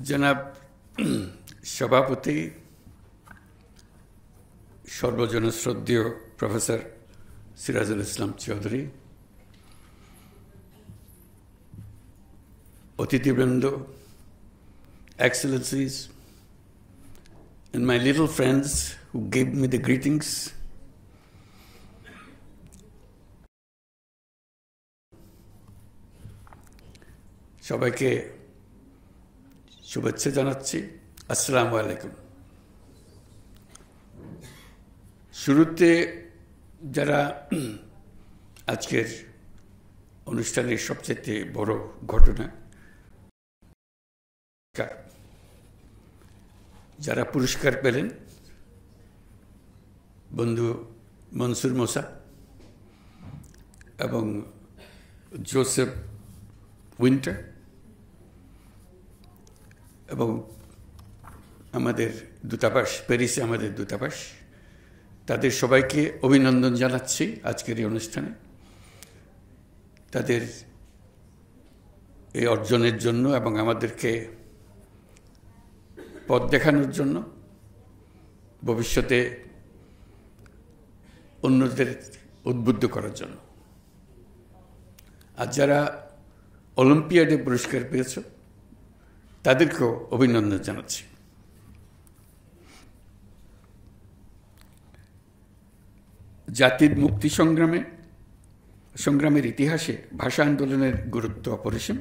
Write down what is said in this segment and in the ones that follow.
জনাব সভাপতি, সর্বজন শ্রদ্ধেয় প্রফেসর সিরাজুল ইসলাম চৌধুরী, অতিথিবৃন্দ, excellencies, and my little friends who gave me the greetings. সবাইকে শুভেচ্ছা জানাচ্ছি। আসসালামু আলাইকুম। শুরুতে যারা আজকের অনুষ্ঠানের সবচেয়ে বড় ঘটনা, যারা পুরস্কার পেলেন, বন্ধু মনসুর মোসা এবং জোসেফ উইন্টার এবং আমাদের দূতাবাস, প্যারিসে আমাদের দূতাবাস, তাদের সবাইকে অভিনন্দন জানাচ্ছি আজকের এই অনুষ্ঠানে। তাদের এই অর্জনের জন্য এবং আমাদেরকে পথ দেখানোর জন্য, ভবিষ্যতে অন্যদের উদ্বুদ্ধ করার জন্য। আর যারা অলিম্পিয়াডে পুরস্কার পেয়েছ, তাদেরকেও অভিনন্দন জানাচ্ছি। জাতির মুক্তি সংগ্রামের ইতিহাসে ভাষা আন্দোলনের গুরুত্ব অপরিসীম।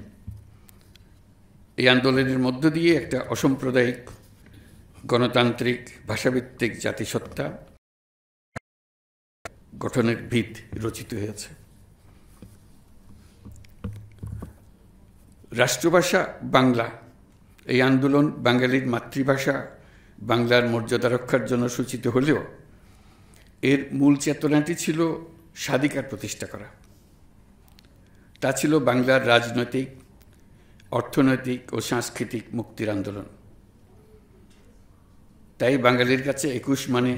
এই আন্দোলনের মধ্য দিয়ে একটা অসাম্প্রদায়িক গণতান্ত্রিক ভাষাভিত্তিক জাতিসত্তা গঠনের ভিত রচিত হয়েছে। রাষ্ট্রভাষা বাংলা, এই আন্দোলন বাঙালির মাতৃভাষা বাংলার মর্যাদা রক্ষার জন্য সূচিত হলেও এর মূল চেতনাটি ছিল স্বাধিকার প্রতিষ্ঠা করা। তা ছিল বাংলার রাজনৈতিক, অর্থনৈতিক ও সাংস্কৃতিক মুক্তির আন্দোলন। তাই বাঙালির কাছে ২১ মানে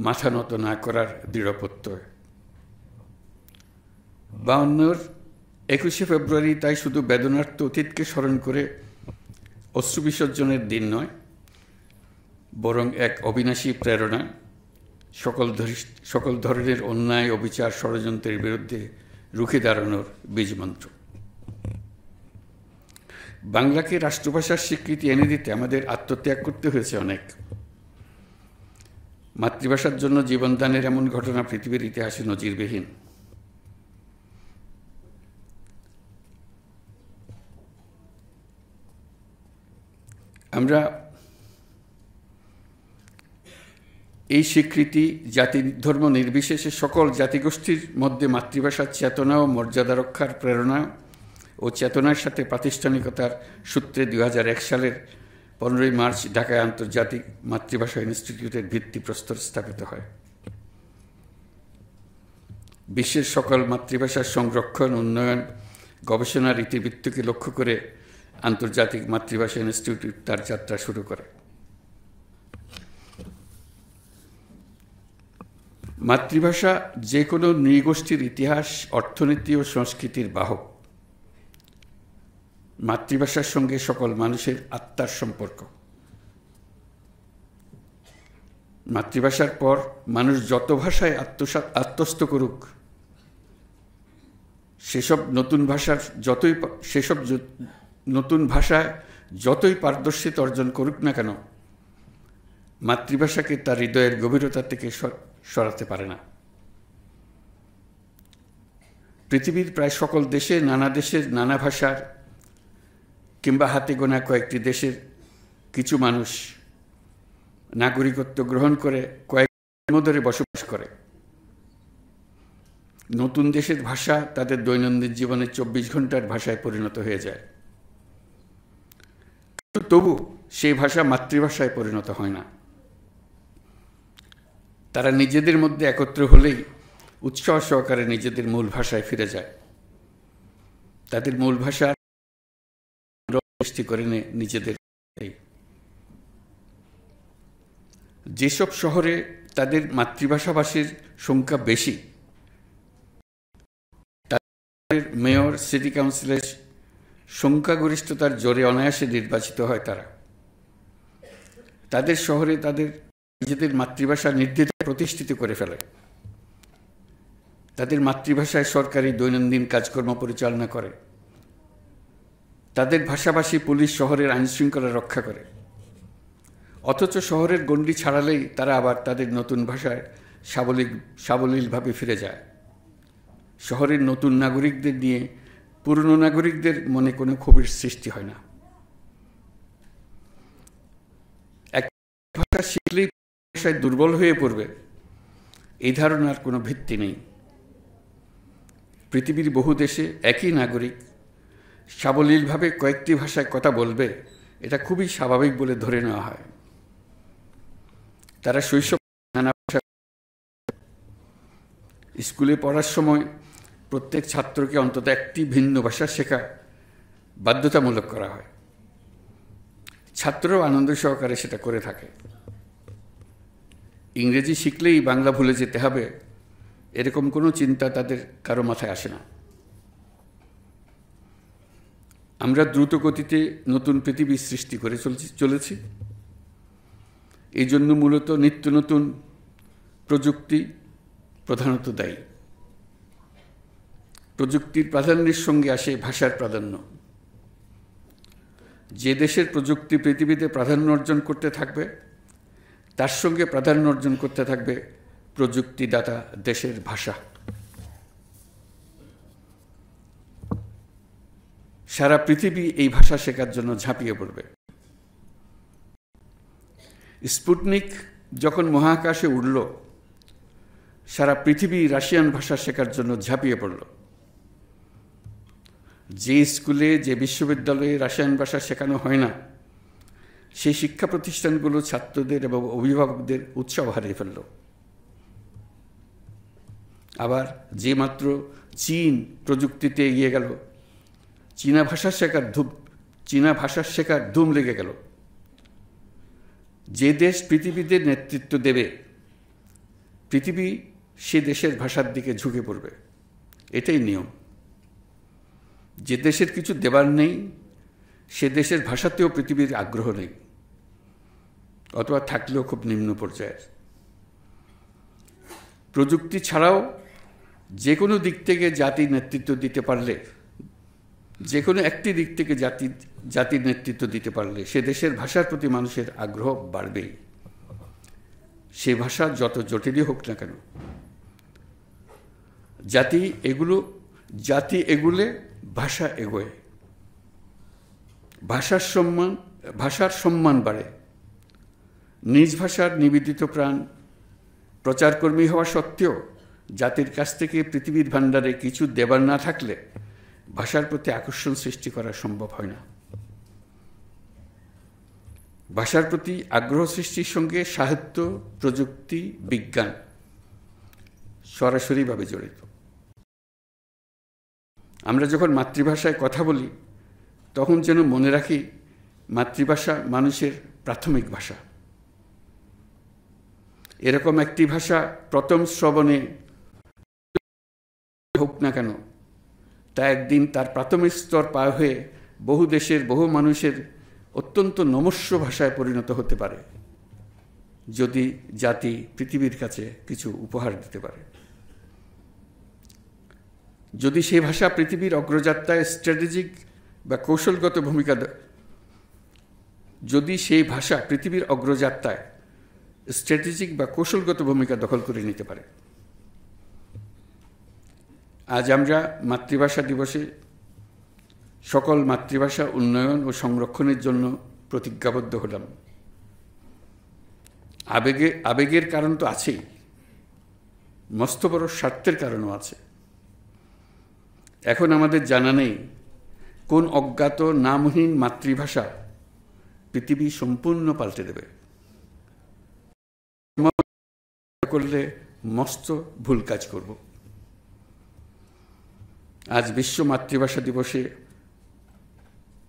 মাথা নত না করার দৃঢ় প্রত্যয়। ৫২-র ২১শে ফেব্রুয়ারি তাই শুধু বেদনার্থ অতীতকে স্মরণ করে অশ্রু বিসর্জনের দিন নয়, বরং এক অবিনাশী প্রেরণা, সকল ধরনের অন্যায়, অবিচার, ষড়যন্ত্রের বিরুদ্ধে রুখে দাঁড়ানোর বীজমন্ত্র। বাংলাকে রাষ্ট্রভাষার স্বীকৃতি এনে দিতে আমাদের আত্মত্যাগ করতে হয়েছে অনেক। মাতৃভাষার জন্য জীবনদানের এমন ঘটনা পৃথিবীর ইতিহাসে নজিরবিহীন। আমরা এই স্বীকৃতি জাতি ধর্ম নির্বিশেষে সকল জাতিগোষ্ঠীর মধ্যে মাতৃভাষার চেতনা ও মর্যাদা রক্ষার প্রেরণা ও চেতনার সাথে প্রাতিষ্ঠানিকতার সূত্রে ২০০১ সালের ১৫ই মার্চ ঢাকায় আন্তর্জাতিক মাতৃভাষা ইনস্টিটিউটের ভিত্তিপ্রস্তর স্থাপিত হয়। বিশ্বের সকল মাতৃভাষার সংরক্ষণ, উন্নয়ন, গবেষণার ইতিবৃত্তকে লক্ষ্য করে আন্তর্জাতিক মাতৃভাষা ইনস্টিটিউট তার যাত্রা শুরু করে। মাতৃভাষা যে কোনো নৃগোষ্ঠীর ইতিহাস, অর্থনীতি ও সংস্কৃতির বাহক। মাতৃভাষার সঙ্গে সকল মানুষের আত্মার সম্পর্ক। মাতৃভাষার পর মানুষ যত ভাষায় আত্মস্থ করুক, সেসব নতুন ভাষায় যতই পারদর্শিতা অর্জন করুক না কেন, মাতৃভাষাকে তার হৃদয়ের গভীরতা থেকে সরাতে পারে না। পৃথিবীর প্রায় সকল দেশে, নানা দেশের নানা ভাষার কিংবা হাতে গোনা কয়েকটি দেশের কিছু মানুষ নাগরিকত্ব গ্রহণ করে কয়েক ধরে বসবাস করে। নতুন দেশের ভাষা তাদের দৈনন্দিন জীবনে ২৪ ঘন্টার ভাষায় পরিণত হয়ে যায়। তবু সেই ভাষা মাতৃভাষায় পরিণত হয় না। তারা নিজেদের মধ্যে একত্র হলেই উৎসাহ সহকারে নিজেদের মূল ভাষায় ফিরে যায়। তাদের মূল ভাষা সৃষ্টি করে নিজেদের। যেসব শহরে তাদের মাতৃভাষাভাষীর সংখ্যা বেশি, তাদের মেয়র, সিটি কাউন্সিলের সংখ্যাগরিষ্ঠতার জোরে অনায়াসে নির্বাচিত হয় তারা। তাদের শহরে তাদের নিজেদের মাতৃভাষা নির্দ্বিধায় প্রতিষ্ঠিত করে ফেলে। তাদের মাতৃভাষায় সরকারি দৈনন্দিন কাজকর্ম পরিচালনা করে। তাদের ভাষাভাষী পুলিশ শহরের আইনশৃঙ্খলা রক্ষা করে। অথচ শহরের গণ্ডি ছাড়ালেই তারা আবার তাদের নতুন ভাষায় সাবলীলভাবে ফিরে যায়। শহরের নতুন নাগরিকদের নিয়ে পুরনো নাগরিকদের মনে কোনো ক্ষোভের সৃষ্টি হয় না। এক ভাষা শিখলেই ভাষায় দুর্বল হয়ে পড়বে, এই ধারণার কোনো ভিত্তি নেই। পৃথিবীর বহু দেশে একই নাগরিক সাবলীলভাবে কয়েকটি ভাষায় কথা বলবে, এটা খুবই স্বাভাবিক বলে ধরে নেওয়া হয়। তারা শৈশব নানা ভাষা স্কুলে পড়ার সময় প্রত্যেক ছাত্রকে অন্তত একটি ভিন্ন ভাষা শেখা বাধ্যতামূলক করা হয়। ছাত্ররাও আনন্দ সহকারে সেটা করে থাকে। ইংরেজি শিখলেই বাংলা ভুলে যেতে হবে, এরকম কোনো চিন্তা তাদের কারো মাথায় আসে না। আমরা দ্রুত গতিতে নতুন পৃথিবী সৃষ্টি করে চলেছি। এই জন্য মূলত নিত্য নতুন প্রযুক্তি প্রধানত দায়ী। প্রযুক্তির প্রাধান্যের সঙ্গে আসে ভাষার প্রাধান্য। যে দেশের প্রযুক্তি পৃথিবীতে প্রাধান্য অর্জন করতে থাকবে, তার সঙ্গে প্রাধান্য অর্জন করতে থাকবে প্রযুক্তিদাতা দেশের ভাষা। সারা পৃথিবী এই ভাষা শেখার জন্য ঝাঁপিয়ে পড়বে। স্পুটনিক যখন মহাকাশে উড়ল, সারা পৃথিবী রাশিয়ান ভাষা শেখার জন্য ঝাঁপিয়ে পড়ল। যে স্কুলে যে বিশ্ববিদ্যালয়ে রাশিয়ান ভাষা শেখানো হয় না, সেই শিক্ষা প্রতিষ্ঠানগুলো ছাত্রদের এবং অভিভাবকদের উৎসাহ হারিয়ে ফেলল। আবার যে মাত্র চীন প্রযুক্তিতে এগিয়ে গেল, চীনা ভাষা শেখার ধুম লেগে গেল। যে দেশ পৃথিবীতে নেতৃত্ব দেবে, পৃথিবী সে দেশের ভাষার দিকে ঝুঁকে পড়বে। এটাই নিয়ম। যে দেশের কিছু দেবার নেই, সে দেশের ভাষাতেও পৃথিবীর আগ্রহ নেই, অথবা থাকলেও খুব নিম্ন পর্যায়ের। প্রযুক্তি ছাড়াও যে কোনো দিক থেকে জাতির নেতৃত্ব দিতে পারলে, যে কোনো একটি দিক থেকে জাতির নেতৃত্ব দিতে পারলে, সে দেশের ভাষার প্রতি মানুষের আগ্রহ বাড়বেই, সে ভাষা যত জটিলই হোক না কেন। জাতি এগুলে ভাষা এগোয়। ভাষার সম্মান বাড়ে। নিজ ভাষার নিবেদিত প্রাণ প্রচারকর্মী হওয়া সত্ত্বেও জাতির কাছ থেকে পৃথিবীর ভাণ্ডারে কিছু দেবার না থাকলে ভাষার প্রতি আকর্ষণ সৃষ্টি করা সম্ভব হয় না। ভাষার প্রতি আগ্রহ সৃষ্টির সঙ্গে সাহিত্য, প্রযুক্তি, বিজ্ঞান সরাসরিভাবে জড়িত। আমরা যখন মাতৃভাষায় কথা বলি, তখন যেন মনে রাখি মাতৃভাষা মানুষের প্রাথমিক ভাষা। এরকম একটি ভাষা প্রথম শ্রবণে হোক না কেন, তা একদিন তার প্রাথমিক স্তর পার হয়ে বহু দেশের বহু মানুষের অত্যন্ত নমস্য ভাষায় পরিণত হতে পারে, যদি জাতি পৃথিবীর কাছে কিছু উপহার দিতে পারে। যদি সেই ভাষা পৃথিবীর অগ্রযাত্রায় স্ট্র্যাটেজিক বা কৌশলগত ভূমিকা, দখল করে নিতে পারে। আজ আমরা মাতৃভাষা দিবসে সকল মাতৃভাষা উন্নয়ন ও সংরক্ষণের জন্য প্রতিজ্ঞাবদ্ধ হলাম। আবেগের কারণ তো আছেই, মস্ত বড় স্বার্থের কারণও আছে। এখন আমাদের জানা নেই কোন অজ্ঞাত নামহীন মাতৃভাষা পৃথিবী সম্পূর্ণ পাল্টে দেবে। করলে মস্ত ভুল কাজ করব। আজ বিশ্ব মাতৃভাষা দিবসে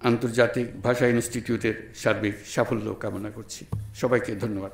আন্তর্জাতিক ভাষা ইনস্টিটিউটের সার্বিক সাফল্য কামনা করছি। সবাইকে ধন্যবাদ।